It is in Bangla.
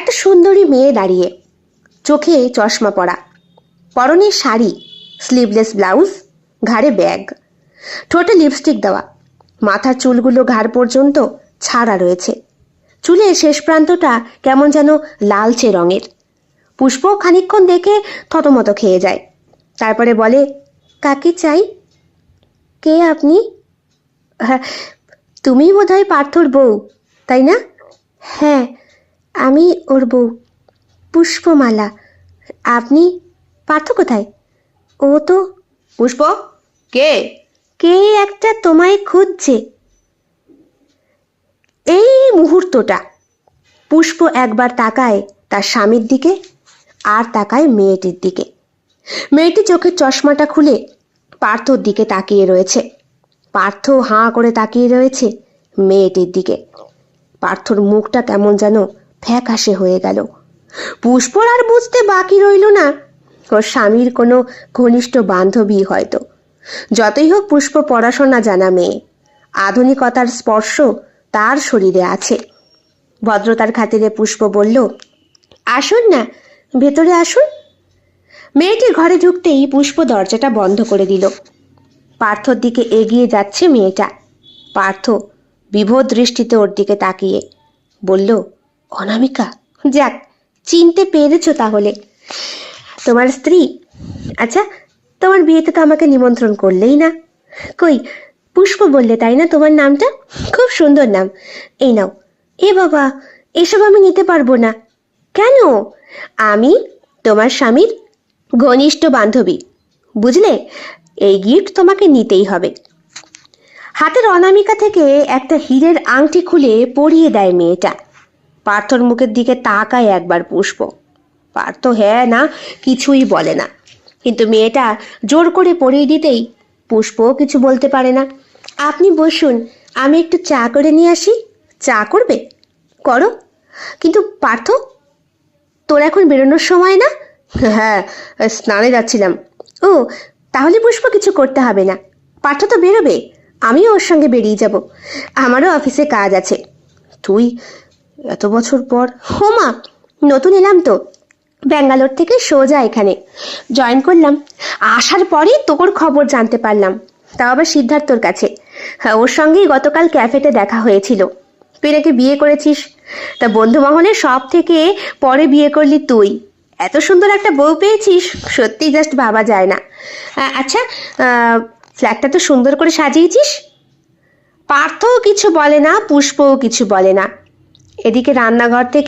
একটা সুন্দরী মেয়ে দাঁড়িয়ে, চোখে চশমা পরা, পরনে শাড়ি, স্লিভলেস ব্লাউজ, ঘাড়ে ব্যাগ, ঠোঁটে লিপস্টিক দেওয়া, মাথার চুলগুলো ঘাড় পর্যন্ত ছাড়া রয়েছে। চুলের শেষ প্রান্তটা কেমন যেন লালচে রঙের। পুষ্প খানিকক্ষণ দেখে থতমত খেয়ে যায়। তারপরে বলে, কাকে চাই? কে আপনি? হ্যাঁ, তুমিই বোধহয় পার্থর বউ, তাই না? হ্যাঁ, আমি ওর বউ, পুষ্পমালা। আপনি? পার্থ কোথায়? ও তো। পুষ্প, কে? কে একটা তোমায় খুঁজছে। এই মুহূর্তটা পুষ্প একবার তাকায় তার স্বামীর দিকে, আর তাকায় মেয়েটির দিকে। মেয়েটি চোখের চশমাটা খুলে পার্থর দিকে তাকিয়ে রয়েছে। পার্থ হাঁ করে তাকিয়ে রয়েছে মেয়েটির দিকে। পার্থর মুখটা কেমন যেন ফ্যাকাশে হয়ে গেল। পুষ্পর আর বুঝতে বাকি রইল না ওর স্বামীর কোনো ঘনিষ্ঠ বান্ধবী হয়তো। যতই হোক পুষ্প পড়াশোনা জানা মেয়ে, আধুনিকতার স্পর্শ তার শরীরে আছে। ভদ্রতার খাতিরে পুষ্প বলল, আসুন না, ভেতরে আসুন। মেয়েটি ঘরে ঢুকতেই পুষ্প দরজাটা বন্ধ করে দিল। পার্থর দিকে এগিয়ে যাচ্ছে মেয়েটা। পার্থ বিভোর দৃষ্টিতে ওর দিকে তাকিয়ে বলল, অনামিকা? যাক, চিনতে পেরেছ তাহলে। তোমার স্ত্রী? আচ্ছা, তোমার বিয়েতে তো আমাকে নিমন্ত্রণ করলেই না। কই, পুষ্প বললে তাই না তোমার নামটা? খুব সুন্দর নাম। এই নাও। এ বাবা, এসব আমি নিতে পারবো না। কেন? আমি তোমার স্বামীর ঘনিষ্ঠ বান্ধবী, বুঝলে? এই গিফট তোমাকে নিতেই হবে। হাতের অনামিকা থেকে একটা হীরের আংটি খুলে পরিয়ে দেয় মেয়েটা। পার্থর মুখের দিকে তাকায় একবার পুষ্প। পার্থ হ্যাঁ না কিছুই বলে না, কিন্তু মেয়েটা জোর করে পরিয়ে দিতেই পুষ্পও কিছু বলতে পারে না। আপনি বসুন, আমি একটু চা করে নিয়ে আসি। চা করবে? করো। কিন্তু পার্থ, তোর এখন বেরোনোর সময় না? হ্যাঁ, স্নানে যাচ্ছিলাম। ও, তাহলে পুষ্প কিছু করতে হবে না। পার্থ তো বেরোবে, আমিও ওর সঙ্গে বেরিয়ে যাব। আমারও অফিসে কাজ আছে। তুই এত বছর পর? হোমা, নতুন এলাম তো, ব্যাঙ্গালোর থেকে সোজা এখানে জয়েন করলাম। আসার পরেই তোর খবর জানতে পারলাম, তাও আবার সিদ্ধার্থর কাছে। হ্যাঁ, ওর সঙ্গেই গতকাল ক্যাফেতে দেখা হয়েছিল। তুই নাকি বিয়ে করেছিস। তা বন্ধু মহলে সব থেকে পরে বিয়ে করলি তুই। এত সুন্দর একটা বউ পেয়েছিস, সত্যি জাস্ট ভাবা যায় না। আচ্ছা, ফ্ল্যাটটা তো সুন্দর করে সাজিয়েছিস। পার্থও কিছু বলে না, পুষ্পও কিছু বলে না। এদিকে রান্নাঘর থেকে